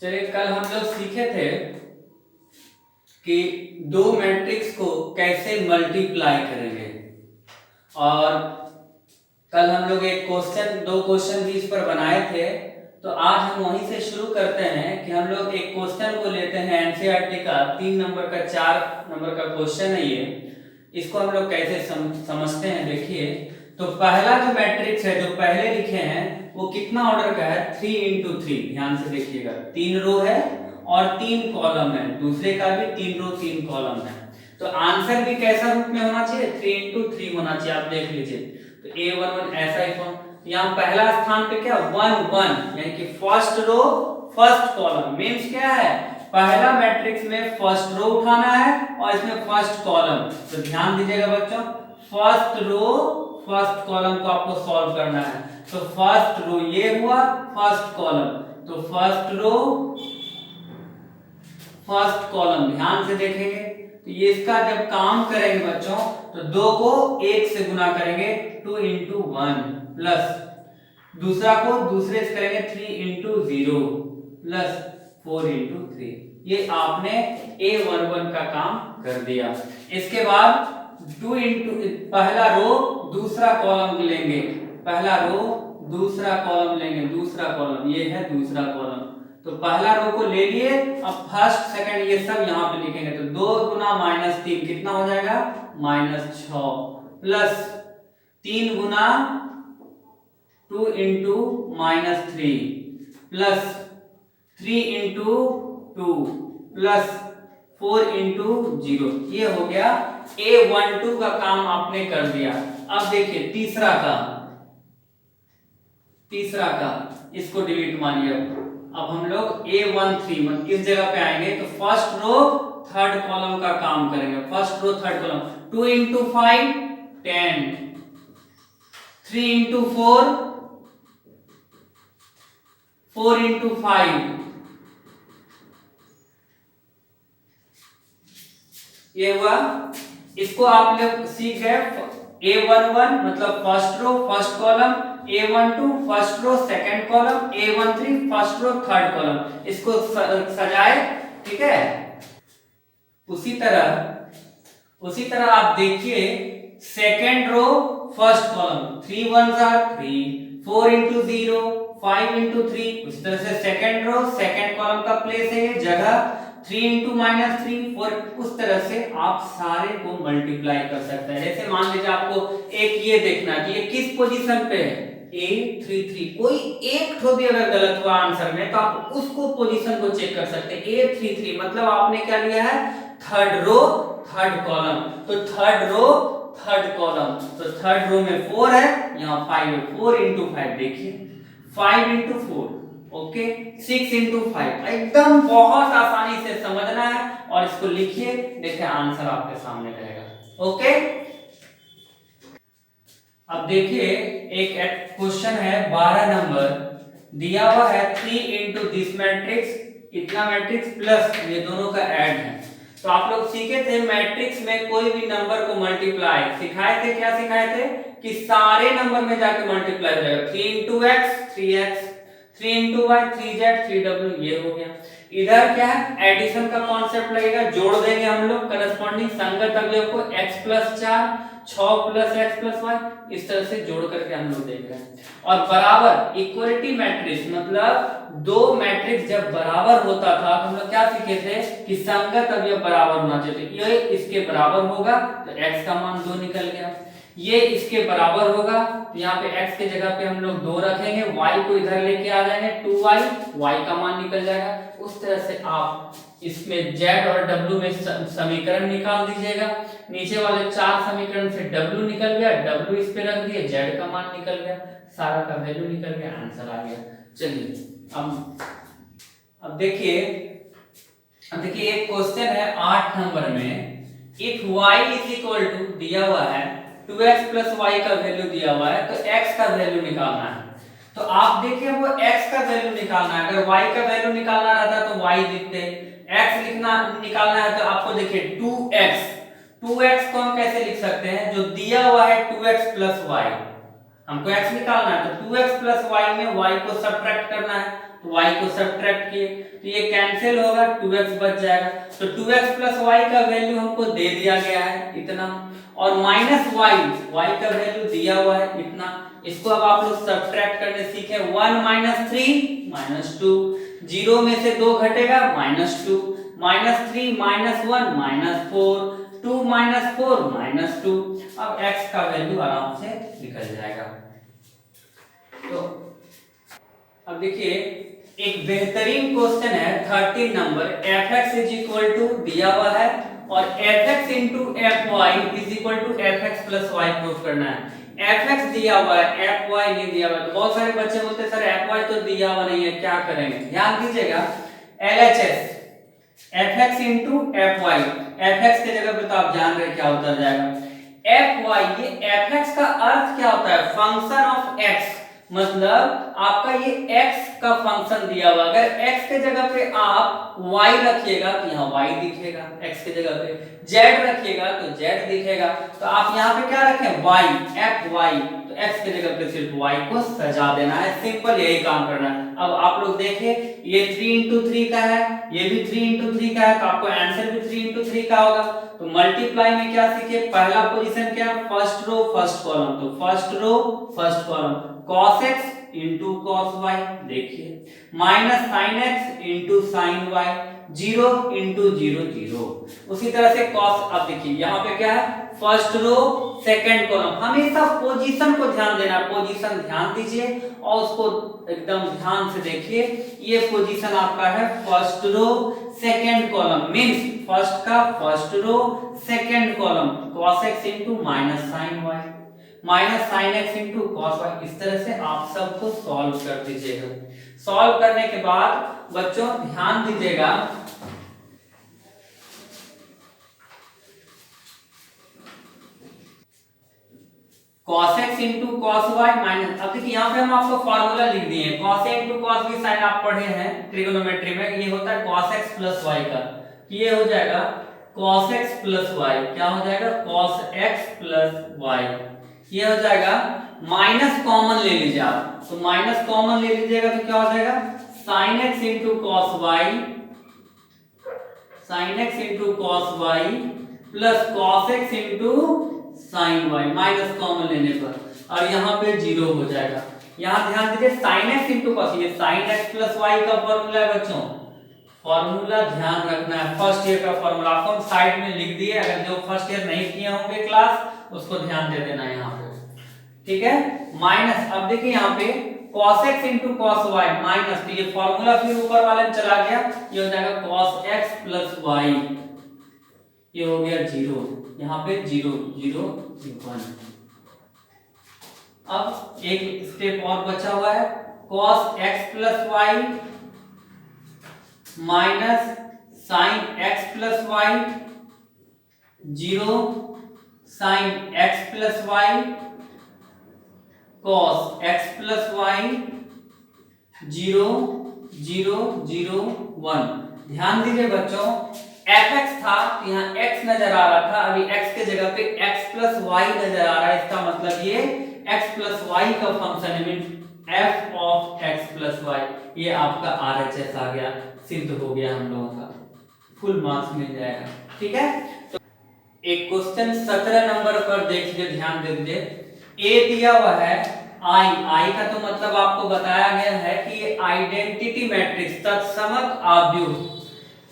चलिए, कल हम लोग सीखे थे कि दो मैट्रिक्स को कैसे मल्टीप्लाई करेंगे, और कल हम लोग दो क्वेश्चन भी इस पर बनाए थे। तो आज हम वहीं से शुरू करते हैं कि हम लोग एक क्वेश्चन को लेते हैं एनसीईआरटी का 3 नंबर का 4 नंबर का क्वेश्चन है ये। इसको हम लोग कैसे समझते हैं, देखिए। तो पहला जो मैट्रिक्स है जो पहले लिखे हैं वो कितना ऑर्डर का है, 3 इंटू 3। ध्यान से देखिएगा, 3 रो है और 3 कॉलम है। दूसरे का भी 3 रो 3 कॉलम है। तो आंसर भी कैसा रूप में होना चाहिए, 3 इंटू 3 होना चाहिए। आप देख लीजिए, तो A11 ऐसा ही फॉर्म। यहाँ पहला स्थान पे क्या 1 1, यानी कि first row first column. Means क्या है, पहला मैट्रिक्स में फर्स्ट रो उठाना है और इसमें फर्स्ट कॉलम। तो ध्यान दीजिएगा बच्चों, फर्स्ट रो फर्स्ट कॉलम को आपको सॉल्व करना है। तो फर्स्ट रो ये हुआ, फर्स्ट कॉलम, तो फर्स्ट रो फर्स्ट कॉलम। ध्यान से देखेंगे तो ये इसका जब काम करेंगे बच्चों, तो 2 को 1 से गुना करेंगे, 2 इंटू 1 प्लस दूसरा को दूसरे से करेंगे 3 इंटू 0 प्लस 4 इंटू 3। ये आपने A11 का काम कर दिया। इसके बाद 2 इंटू पहला रो दूसरा कॉलम लेंगे, पहला रो दूसरा कॉलम लेंगे, दूसरा कॉलम ये है दूसरा कॉलम। तो पहला रो को ले लिए, अब फर्स्ट सेकंड ये सब यहाँ पे लिखेंगे। तो 2 गुना -3 कितना हो जाएगा, -6 प्लस 3 गुना 2 into -3 plus 3 into 2 plus 4 into 0। ये हो गया A12 का काम आपने कर दिया। अब देखिए तीसरा का इसको डिलीट मारिए। अब हम लोग A13 किस जगह पे आएंगे, तो फर्स्ट रो थर्ड कॉलम का काम करेंगे। First row third column, 2 into 5 10, 3 into 4 4 into 5, ये हुआ। इसको आप लोग सीख गए। A11 मतलब first row first column, A12 first row second column, A13 first row third column. इसको सजाए, ठीक है। उसी तरह आप देखिए second row first column, 3 1 3, 4 into 0 5 into 3। उसी तरह से सेकंड रो सेकंड कॉलम का प्लेस है ये जगह, 3 इंटू -3 4। उस तरह से आप सारे को मल्टीप्लाई कर सकते हैं। जैसे मान लीजिए आपको एक ये देखना कि ये किस पोजीशन पे है, A33। कोई एक ठो भी अगर गलत हुआ आंसर में तो आप उसको पोजीशन को चेक कर सकते हैं। A33 मतलब आपने क्या लिया है, थर्ड रो थर्ड कॉलम। तो थर्ड रो थर्ड कॉलम, तो थर्ड रो में 4 है, यहाँ 5 है। 4 इंटू 5 देखिए, 5 इंटू 4 ओके, 6 इंटू 5। एकदम बहुत आसानी से समझना है और इसको लिखिए, देखिए आंसर आपके सामने रहेगा। ओके, अब देखिए एक क्वेश्चन है 12 नंबर, दिया हुआ है 3 इंटू दिस मैट्रिक्स, इतना मैट्रिक्स प्लस ये दोनों का ऐड है। तो आप लोग सीखे थे मैट्रिक्स में कोई भी नंबर को मल्टीप्लाई सिखाए थे। क्या सिखाए थे कि सारे नंबर में जाके मल्टीप्लाई हो जाएगा। 3 into x 3x, 3 into Y 3z 3w, ये हो गया। इधर क्या है, एडिशन का कॉन्सेप्ट लगेगा, जोड़ देंगे हम लोग करस्पॉन्डिंग संगत अवयव को, x plus 4 6 plus x plus y, इस तरह से जोड़ करके हम लोग देख रहे हैं। और बराबर इक्वलिटी मैट्रिक्स मतलब दो मैट्रिक्स जब बराबर होता था तो हम लोग क्या सीखे थे कि संगत अवयव बराबर होना चाहिए। ये इसके बराबर होगा तो x का मान 2 निकल गया, ये इसके बराबर होगा तो यहाँ पे x के जगह पे हम लोग 2 रखेंगे, y को इधर लेके आ जाएंगे 2y, y का मान निकल जाएगा। उस तरह से आप इसमें z और w में समीकरण निकाल दीजिएगा। नीचे वाले 4 समीकरण से w निकल गया, w इस पे रख दिए, z का मान निकल गया, सारा का वैल्यू निकल गया, आंसर आ गया। चलिए अब देखिए एक क्वेश्चन है 8 नंबर में, if y is equal to दिया हुआ है 2x प्लस y का वैल्यू दिया हुआ है तो x का वैल्यू निकालना है। तो आप देखिए वो x का वैल्यू निकालना है, अगर y का वैल्यू निकालना रहता तो y लिखते, x निकालना है तो आपको देखिए 2x को हम कैसे लिख सकते हैं, जो दिया हुआ है 2x प्लस y, हमको x निकालना है, तो 2x प्लस वाई में y को सब्ट्रैक्ट करना है, तो y को सब्ट्रैक्ट किए तो ये कैंसिल होगा, 2x बच जाएगा। तो 2x प्लस वाई का वैल्यू हमको दे दिया गया है इतना, और माइनस y का वैल्यू दिया हुआ है इतना। इसको अब आप लोग सब्ट्रैक्ट करने सीखे। 1 माइनस 3 माइनस 2, 0 में से 2 घटेगा minus 2, minus 3 minus 1 minus 4, 2 minus 4 minus 2। अब x का वैल्यू आराम से निकल जाएगा। तो अब देखिए एक बेहतरीन क्वेश्चन है 13 नंबर, fx इज इक्वल टू दिया हुआ है और fx into fy is equal to fx plus y proof करना है। fx दिया हुआ है, fy नहीं दिया हुआ है। तो बहुत सारे बच्चे बोलते हैं सर fy तो दिया हुआ नहीं है, क्या करेंगे? ध्यान दीजिएगा, LHS fx into fy, fx के जगह पे तो आप जान रहे क्या उतर जाएगा fy। ये fx का अर्थ क्या होता है? फंक्शन ऑफ x, मतलब आपका ये x का फंक्शन दिया हुआ, अगर x के जगह पे आप y रखिएगा तो यहाँ y दिखेगा, x के जगह पे z रखिएगा तो z दिखेगा। तो आप यहाँ पे क्या रखें? y, fy, तो x के जगह पे सिर्फ y को सजा देना है, सिंपल यही काम करना है। अब आप लोग देखिए ये 3 इंटू 3 का है, ये भी 3 इंटू 3 का है, तो आपको आंसर भी 3 इंटू 3 का होगा। तो मल्टीप्लाई में क्या सीखे? पहला पोजीशन क्या? फर्स्ट रो फर्स्ट कॉलम, तो first row first column cos x into cos y, देखिए minus sin x into sin y, 0 into 0 0। उसी तरह से cos, अब देखिए यहाँ पे क्या है? फर्स्ट रो सेकंड कॉलम, हमेशा पोजीशन को ध्यान देना, पोजीशन ध्यान दीजिए और उसको एकदम ध्यान से देखिए। ये पोजीशन आपका है first row second column, means first का first row second column, cos x into minus sin y, minus sin x into cos y। इस तरह से आप सबको सॉल्व कर दीजिएगा। सॉल्व करने के बाद बच्चों ध्यान दीजिएगा, cos x into cos y minus, अब देखिए यहाँ पे हम आपको फॉर्मूला लिख दिए हैं, cos a into cos b sine आप पढ़े हैं ट्रिगोनोमेट्री में, ये होता है cos x प्लस y का, ये हो जाएगा cos x प्लस y, क्या हो जाएगा? cos x प्लस y, ये हो जाएगा। माइनस कॉमन ले लीजिए आप, तो माइनस कॉमन ले लीजिएगा तो क्या हो जाएगा? sin x into cos y, sin x into cos y plus cos x into sin y, minus common लेने पर, और यहाँ पे 0 हो जाएगा। यहाँ ध्यान दीजिए sin x इंटू cos, ये sin x प्लस y का फॉर्मूला है बच्चों, फॉर्मूला ध्यान रखना है, फर्स्ट ईयर का फॉर्मूला आपको हम साइड में लिख दिए, अगर जो फर्स्ट ईयर नहीं किए होंगे क्लास उसको ध्यान दे देना यहाँ पे, ठीक है? माइनस, अब देखिए यहाँ पे cos x into cos y minus, तो ये फॉर्मूला फिर ऊपर वाले में चला गया, ये हो जाएगा cos x प्लस y, ये हो गया 0, यहाँ पे 0 0 1। अब एक स्टेप और बचा हुआ है, cos x plus y minus sin x plus y, 0 sin x plus y cos x plus y, 0 0 0 1। ध्यान दीजिए बच्चों, fx था यहाँ x नजर आ रहा था, अभी x के जगह पे x प्लस y नजर आ रहा है, इसका मतलब ये x प्लस y का फंक्शन है, mean f of x plus y, ये आपका RHS आ गया, सिद्ध हो गया हम लोगों का, फुल मार्क्स मिल जाएगा, ठीक है? तो एक क्वेश्चन 17 नंबर पर देखिए, ध्यान दे दीजिए, a दिया हुआ है I का तो मतलब आपको बताया गया है कि ये आइडेंटिटी मैट्रिक्स तत्समक आव्यूह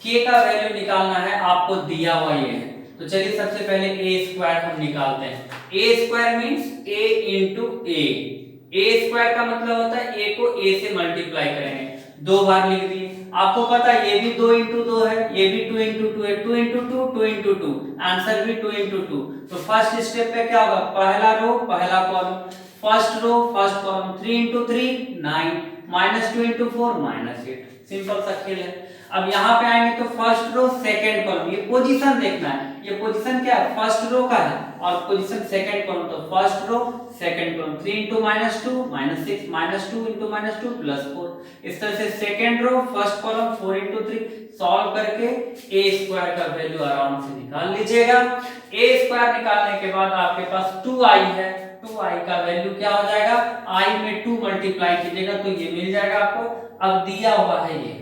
k का वैल्यू निकालना है, आपको दिया हुआ ये है। तो चलिए सबसे पहले a स्क्वायर हम निकालते हैं, a square means a into a square का मतलब होता है a को a से मल्टीप्लाई करेंगे, 2 बार लिख दिए। आपको पता है ये भी 2 इंटू 2 है, ये भी 2 इंटू 2 है, 2 इंटू 2 2 इंटू 2, आंसर भी 2 इंटू 2। तो फर्स्ट स्टेप पे क्या होगा? पहला रो पहला कॉलम, first row first column, 3 into 3 9, minus 2 into 4 minus 8, simple सा खेल है। अब यहाँ पे आएंगे तो फर्स्ट रो सेकंड कॉलम, ये पोजीशन देखना है, ये पोजीशन क्या है? फर्स्ट रो का है, और पोजीशन सेकंड कॉलम, तो first row second column, 3 into minus 2 minus 6, minus 2 into minus 2 plus 4। इस तरह से second row first column 4 into 3 solve करके a स्क्वायर का वैल्यू आराम से निकाल लीजिएगा। a स्क्वायर निकालने के बाद आपके पास 2i है, 2i का वैल्यू क्या हो जाएगा, i में 2 मल्टीप्लाई कीजिएगा तो ये मिल जाएगा आपको। अब दिया हुआ है ये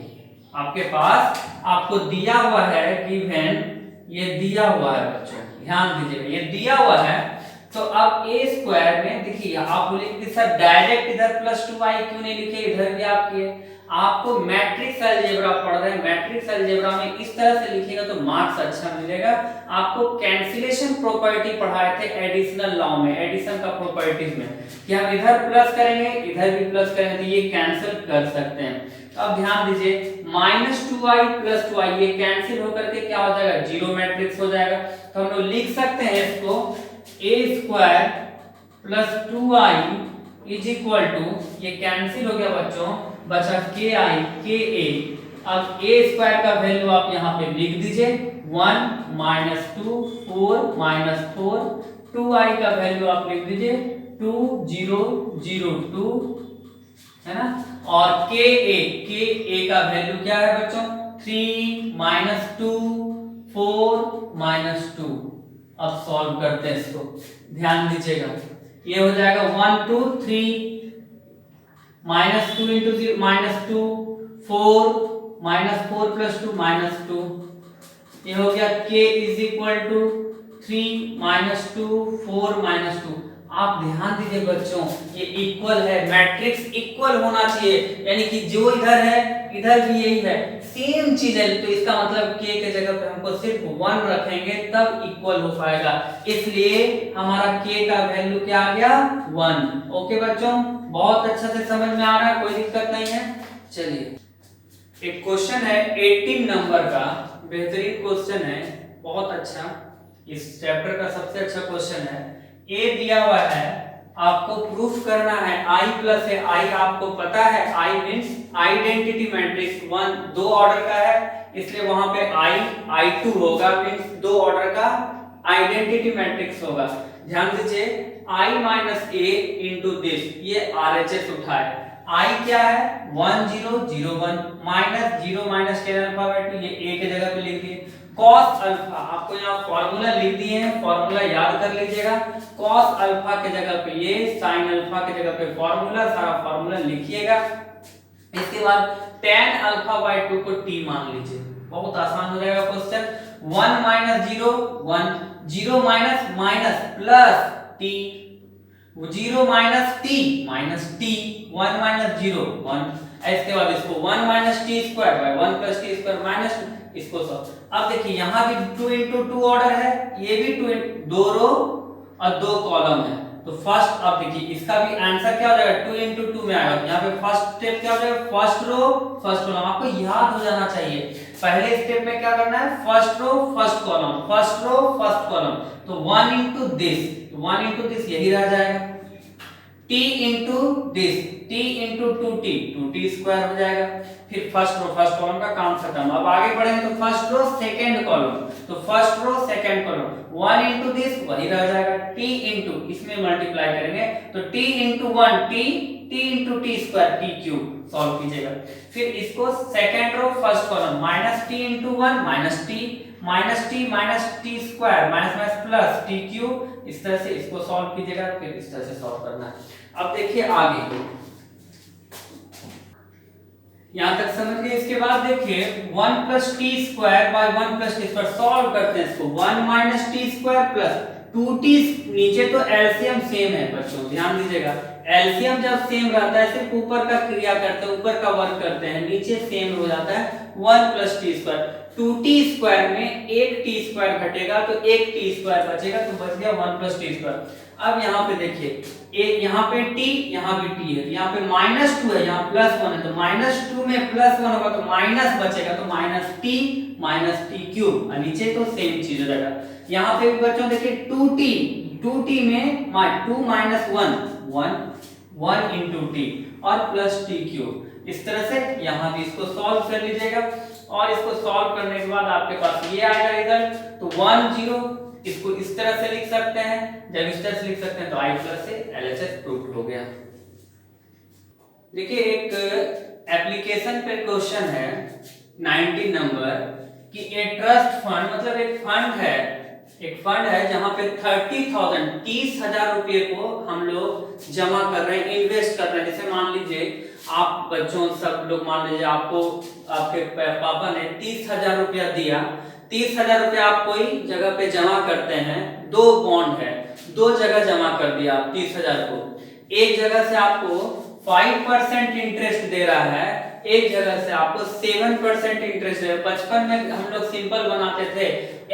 आपके पास, आपको दिया हुआ है गिवन, ये दिया हुआ है बच्चों, ध्यान दीजिएगा ये दिया हुआ है। तो अब a स्क्वायर में देखिए आप बोलेंगे सर डायरेक्ट इधर प्लस 2i क्यों नहीं लिखे, इधर भी आप किए। आपको मैट्रिक्स अलजेब्रा पढ़ रहे हैं, मैट्रिक्स अलजेब्रा में इस तरह से लिखेगा तो मार्क्स अच्छा मिलेगा। आपको कैंसिलेशन प्रॉपर्टी पढ़ाए थे एडिशनल लॉ में, एडिशन का प्रॉपर्टीज में, कि हम इधर प्लस करेंगे इधर भी प्लस करेंगे तो ये कैंसिल कर सकते हैं। अब ध्यान दीजिए -2i + 2i ये कैंसिल होकर के क्या हो जाएगा, जीरो मैट्रिक्स हो जाएगा। तो हम लोग लिख सकते हैं इसको a² + 2i = ये कैंसिल हो गया बच्चों, बचा ki ka। अब a² का वैल्यू आप यहाँ पे लिख दीजिए 1 - 2 4 - 4, 2i का वैल्यू आप लिख दीजिए 2 0 0 2 है ना, और ka का वैल्यू क्या है बच्चों 3 - 2 4 - 2। अब सॉल्व करते हैं इसको, ध्यान दीजिएगा ये हो जाएगा 1 2 3 -2 × 0 -2 4 -4 + 2 -2, ये हो गया k = 3 - 2 4 - 2। आप ध्यान दीजिए बच्चों ये इक्वल है, मैट्रिक्स इक्वल होना चाहिए, यानी कि जो इधर है इधर भी यही है, सेम चीज है। तो इसका मतलब k के जगह पे हमको सिर्फ 1 रखेंगे तब इक्वल हो पाएगा, इसलिए हमारा k का वैल्यू क्या आ गया 1। ओके बच्चों, बहुत अच्छा से समझ में आ रहा है, कोई दिक्कत नहीं है। चलिए एक क्वेश्चन है 18 नंबर का, बेहतरीन क्वेश्चन है, बहुत अच्छा, इस चैप्टर का सबसे अच्छा क्वेश्चन है। a दिया हुआ है, आपको प्रूफ करना है i प्लस है, i आपको पता है i मींस आइडेंटिटी मैट्रिक्स 1 दो ऑर्डर का है, इसलिए वहां पे i2 होगा, मींस दो ऑर्डर का आइडेंटिटी मैट्रिक्स होगा। ध्यान दीजिए i - a इनटू दिस, ये RHS उठाए, i क्या है 1 0 0 1 -0 - 10 अल्फाबेट, ये a के जगह पे लिख दिए। cos अल्फा आपको यहाँ फॉर्मूला लिख दिए हैं, फॉर्मूला याद कर लीजिएगा। cos अल्फा के जगह पे ये, sin अल्फा के जगह पे फॉर्मूला, सारा फॉर्मूला लिखिएगा। इसके बाद tan अल्फा/2 को t मान लीजिए, बहुत आसान हो जाएगा question. 1 - 0 1 0 minus plus t 0 - t minus t 1 - 0 1। इसके बाद इसको 1 - t² 1 + t² - इसको सब। अब देखिए यहाँ भी 2 × 2 ऑर्डर है, ये भी 2 रो और 2 कॉलम है। तो फर्स्ट अब देखिए इसका भी आंसर क्या हो जाएगा 2 × 2 में आएगा। यहाँ पे फर्स्ट स्टेप क्या हो जाएगा, फर्स्ट रो फर्स्ट कॉलम, आपको याद हो जाना चाहिए। पहले स्टेप में क्या करना है, first row first column, first row first column. तो 1 × दिस, 1 × दिस यही रह जाएगा, t × this, t × 2t 2t² हो जाएगा। फिर फर्स्ट रो फर्स्ट कॉलम का काम खत्म। अब आगे बढ़ेंगे तो फर्स्ट रो सेकंड कॉलम, तो first row second column 1 × this वही रह जाएगा, t × इसमें मल्टीप्लाई करेंगे तो t × 1 t × t² t³ solve कीजिएगा। फिर इसको second row first column -t × 1 -t t² plus t³, इस तरह से इसको सॉल्व कीजिएगा। फिर इस तरह से सॉल्व करना है। अब देखिए आगे यहां तक समझ गए। इसके बाद देखिए 1 + t² 1 + t² सॉल्व करते हैं इसको। 1 - t² + 2t, नीचे तो एलसीएम सेम है बच्चों, ध्यान दीजिएगा। एलसीएम जब सेम रहता है सिर्फ ऊपर का क्रिया करते हैं, ऊपर का वर्क करते हैं, नीचे सेम हो जाता है। 1 + t², 2t² में एक t² घटेगा तो एक t² बचेगा, तो बच गया 1 + t²। अब यहाँ पे देखिए यहाँ पे t यहाँ भी t है, यहाँ पे -2 है, यहाँ +1 है, तो -2 में +1 होगा तो माइनस बचेगा, तो -t t³ और नीचे तो सेम चीज हो जाएगा। यहाँ पे भी बच्चों देखिए 2t में 2 - 1 1 × t और प्लस t³, इस तरह से यहाँ भी इसको सॉल्व कर लीजिएगा। और इसको सॉल्व करने के बाद आपके पास ये आएगा रिजल्ट, तो 1 0 इसको इस तरह से लिख सकते हैं। जब इस तरह से लिख सकते हैं तो i+ से LHS प्रूफ हो गया। देखिए एक एप्लीकेशन पे क्वेश्चन है 19 नंबर कि ए ट्रस्ट फंड, मतलब एक फंड है एक फंड है जहां पे 30,000 रुपये को हम लोग जमा कर रहे हैं, इन्वेस्ट कर रहे हैं। जैसे मान लीजिए आप बच्चों सब लोग, मान लीजिए आपको आपके पापा ने 30,000 रुपया दिया। 30,000 रुपया आप कोई जगह पे जमा करते हैं, दो बॉन्ड है, दो जगह जमा कर दिया आप 30,000 को। एक जगह से आपको 5% इंटरेस्ट दे रहा है, एक जगह से आपको 7% इंटरेस्ट है। बचपन में हम लोग सिंपल बनाते थे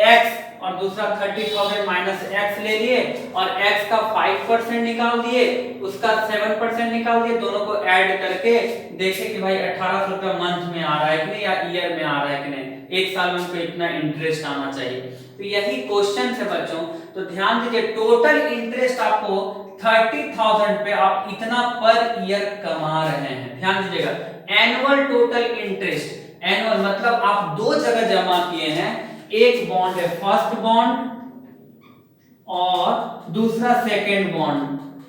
x और दूसरा 30,000 माइनस x ले लिए और x का 5% निकाल दिए, उसका 7% निकाल दिए, दोनों को ऐड करके देखे कि भाई 1800 रुपया मंथ में आ रहा है कि नहीं, या ईयर में आ रहा है कि नहीं, एक साल में उनको इतना इंटरेस्ट आना चाहिए। तो यही क्वेश्चन है बच्चों। तो ध्यान दीजिए, टोटल इंटरेस्ट आपको 30,000 पे आप इतना पर ईयर कमा रहे हैं। ध्यान दीजिएगा, एनुअल टोटल इंटरेस्ट, एनुअल मतलब आप दो जगह जमा किए हैं, एक बॉन्ड है फर्स्ट बॉन्ड और दूसरा सेकेंड बॉन्ड।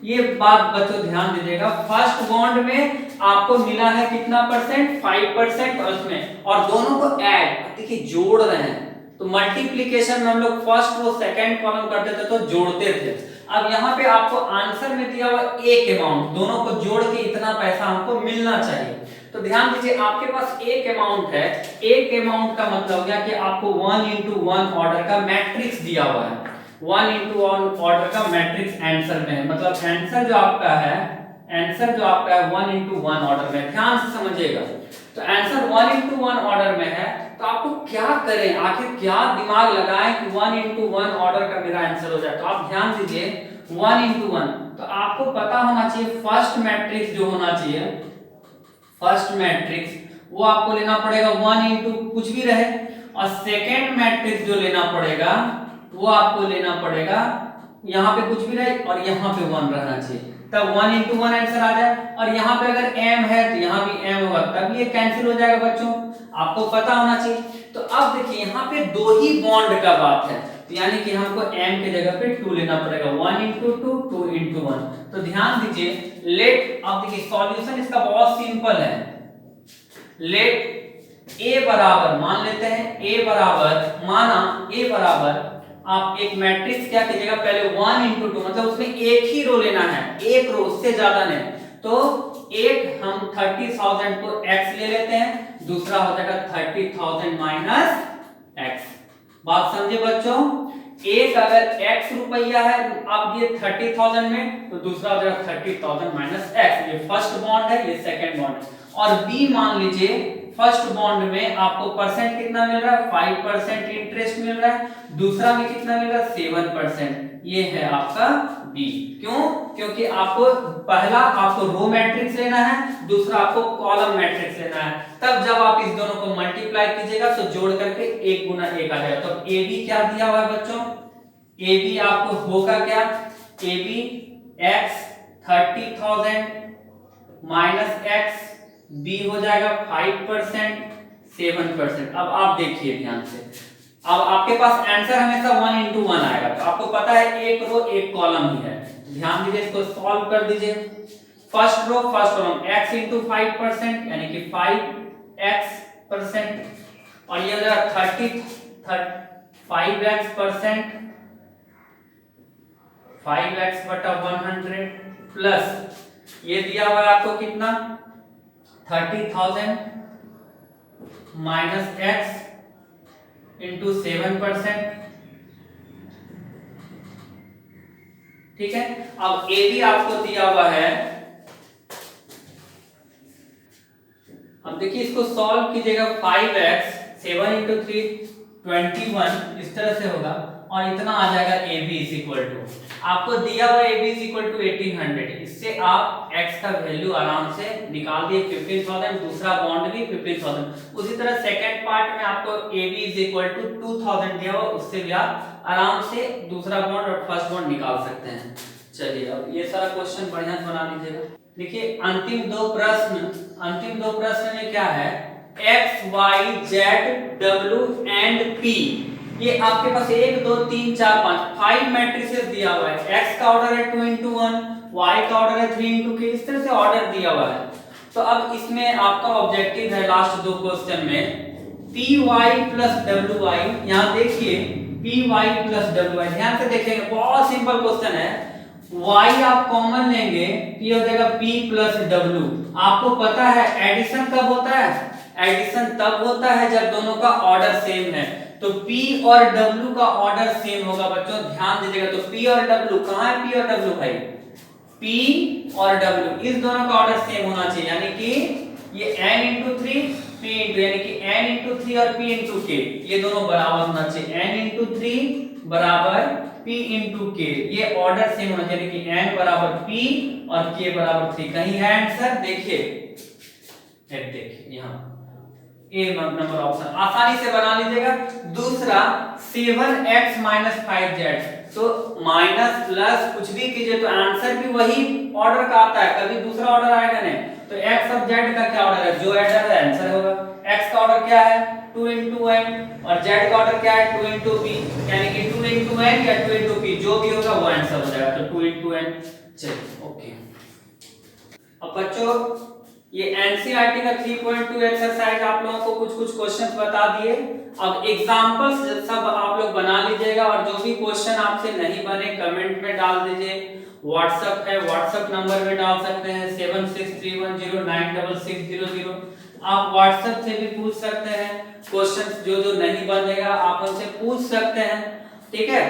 ये बात बच्चों ध्यान दीजिएगा, फर्स्ट बॉन्ड में आपको मिला है कितना परसेंट, 5% और उसमें, और दोनों को ऐड देखिए जोड़ रहे हैं। तो मल्टीप्लिकेशन में हम लोग फर्स्ट रो सेकंड कॉलम करते थे तो जोड़ते थे। अब यहाँ पे आपको आंसर में दिया हुआ एक अमाउंट, दोनों को जोड़ के इतना पैसा हमको मिलना चाहिए। तो ध्यान दीजिए, आपके पास एक अमाउंट है, एक अमाउंट का मतलब हो गया कि आपको 1:1 ऑर्डर का मैट्रिक्स दिया हुआ है। 1:1 ऑर्डर का मैट्रिक्स आंसर में है, मतलब आंसर जो आपका है, आंसर जो आपका है 1:1 ऑर्डर में। ध्यान से समझिएगा, तो आंसर 1:1 ऑर्डर में है। तो आपको क्या करें, आखिर क्या दिमाग लगाएं कि 1:1 ऑर्डर का मेरा आंसर हो जाए। तो आप ध्यान दीजिए 1:1, तो आपको पता होना चाहिए फर्स्ट मैट्रिक्स जो होना चाहिए, फर्स्ट मैट्रिक्स वो आपको लेना पड़ेगा 1 कुछ भी रहे, और सेकेंड मैट्रिक्स जो लेना पड़ेगा वो आपको लेना पड़ेगा यहाँ पे कुछ भी रहे और यहाँ पे 1 रहना चाहिए, तब 1:1 आंसर आ जाए। और यहाँ पे अगर m है तो यहाँ भी m होगा, तब ये कैंसिल हो जाएगा बच्चों, आपको पता होना चाहिए। तो अब देखिए यहाँ पे दो ही बॉन्ड का बात है, तो यानी कि हमको m के जगह पे 2 लेना पड़ेगा, 1:2 2:1। तो ध्यान दीजिए, लेट, अब देखिए सॉल्यूशन इसका बहुत सिंपल है। लेट a बराबर, मान लेते हैं a बराबर, माना a बराबर, आप एक मैट्रिक्स क्या कीजिएगा, पहले 1:2 मतलब उसमें एक ही रो लेना है, एक रो, उससे ज्यादा नहीं। तो एक हम 30,000 को x ले लेते हैं, दूसरा हो जाएगा 30,000 माइनस x। बात समझे बच्चों, एक अगर x रुपया है अब ये 30,000 में, तो दूसरा हो जाएगा 30,000 माइनस x। ये फर्स्ट बॉन्ड है, ये सेकंड बॉन्ड है। और b मान लीजिए फर्स्ट बॉन्ड में आपको परसेंट कितना मिल रहा है, 5% इंटरेस्ट मिल रहा है, दूसरा में कितना मिल रहा है, 7%। ये है आपका b। क्यों, क्योंकि आपको पहला आपको रो मैट्रिक्स लेना है, दूसरा आपको कॉलम मैट्रिक्स लेना है। तब जब आप इस दोनों को मल्टीप्लाई कीजिएगा तो जोड़ करके 1 गुना 1 आ जाएगा। तो ab क्या दिया हुआ है बच्चों, ab आपको होगा क्या, ab x 30,000 minus x, b हो जाएगा 5% 7%। अब आप देखिए ध्यान से, अब आपके पास आंसर हमेशा 1:1 आएगा, तो आपको पता है एक रो एक कॉलम ही है। ध्यान दीजिए, इसको सॉल्व कर दीजिए। First row first column x into 5% यानी कि 5x%, और ये हो जाएगा 5x%, 5x बटा 100 प्लस ये दिया हुआ है आपको कितना, 30,000 माइनस x इंटू 7%। ठीक है, अब ए भी आपको दिया हुआ है। अब देखिए इसको सॉल्व कीजिएगा, 5x 7 इंटू 3 21 इस तरह से होगा, और इतना आ जाएगा A B is equal to, आपको दिया हुआ A B is equal to 1800। इससे आप x का वैल्यू आराम से निकाल दिए 15,000, दूसरा बॉन्ड भी 15,000। उसी तरह सेकंड पार्ट में आपको A B is equal to 2,000 दिया हुआ, उससे भी आप आराम से दूसरा बॉन्ड और फर्स्ट बॉन्ड निकाल सकते हैं। चलिए अब ये सारा क्वेश्चन बढ़िया से बना लीजिएगा। देखिए अंतिम दो प्रश्न में क्या है, x y z w and p, ये आपके पास 1 2 3 4 5 मैट्रिसेस दिया हुआ है। x का ऑर्डर है 2:1, y का ऑर्डर है 3:k, इस तरह से ऑर्डर दिया हुआ है। तो अब इसमें आपका ऑब्जेक्टिव है लास्ट दो क्वेश्चन में py प्लस wy। यहाँ देखिए P Y plus W Y. ध्यान से देखेंगे, बहुत सिंपल क्वेश्चन है। y आप कॉमन लेंगे, p हो जाएगा p प्लस डब्ल्यू। आपको पता है एडिशन कब होता है? एडिशन तब होता है जब दोनों का ऑर्डर सेम है। तो p और w का ऑर्डर सेम होगा बच्चों, ध्यान दीजिएगा। तो p और w, कहाँ है p और w भाई? p और w इस दोनों का ऑर्डर सेम होना चाहिए, यानी कि ये n into three p into, यानी कि n इंटू थ्री और p इंटू k ये दोनों बराबर होना चाहिए। n इंटू थ्री बराबर p इंटू k, ये ऑर्डर सेम होना चाहिए कि n बराबर p और k बराबर 3। कहीं है आंसर? देखिए, देखिए यहाँ ए नंबर ऑप्शन आसानी से बना लीजिएगा। दूसरा 7x माइनस 5z, तो माइनस प्लस कुछ भी कीजिए तो आंसर भी वही ऑर्डर का आता है, कभी दूसरा ऑर्डर आएगा नहीं। तो x और z का क्या ऑर्डर है? जो ऑर्डर है आंसर होगा। x का ऑर्डर क्या है? 2 into n, और z का ऑर्डर क्या है? 2 into p, यानी कि 2 into n या 2 into p, जो भी होगा वो आंसर हो जाएगा। तो 2 into n। चलिए ओके। अब बच्चों ये एनसीईआरटी का 3.2 एक्सरसाइज आप लोगों को कुछ कुछ क्वेश्चंस बता दिए। अब एग्जांपल्स सब आप लोग बना लीजिएगा, और जो भी क्वेश्चन आपसे नहीं बने कमेंट में डाल दीजिए। व्हाट्सएप है, व्हाट्सएप नंबर में डाल सकते हैं 7631096600। आप व्हाट्सएप से भी पूछ सकते हैं क्वेश्चंस, जो जो नहीं बनेगा आप उनसे पूछ सकते हैं, ठीक है।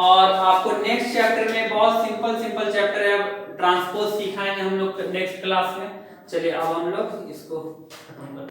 और आपको नेक्स्ट चैप्टर में बहुत सिंपल चैप्टर है, ट्रांसपोज सिखाएंगे हम लोग नेक्स्ट क्लास में। चलिए अब हम लोग इसको खत्म करते हैं।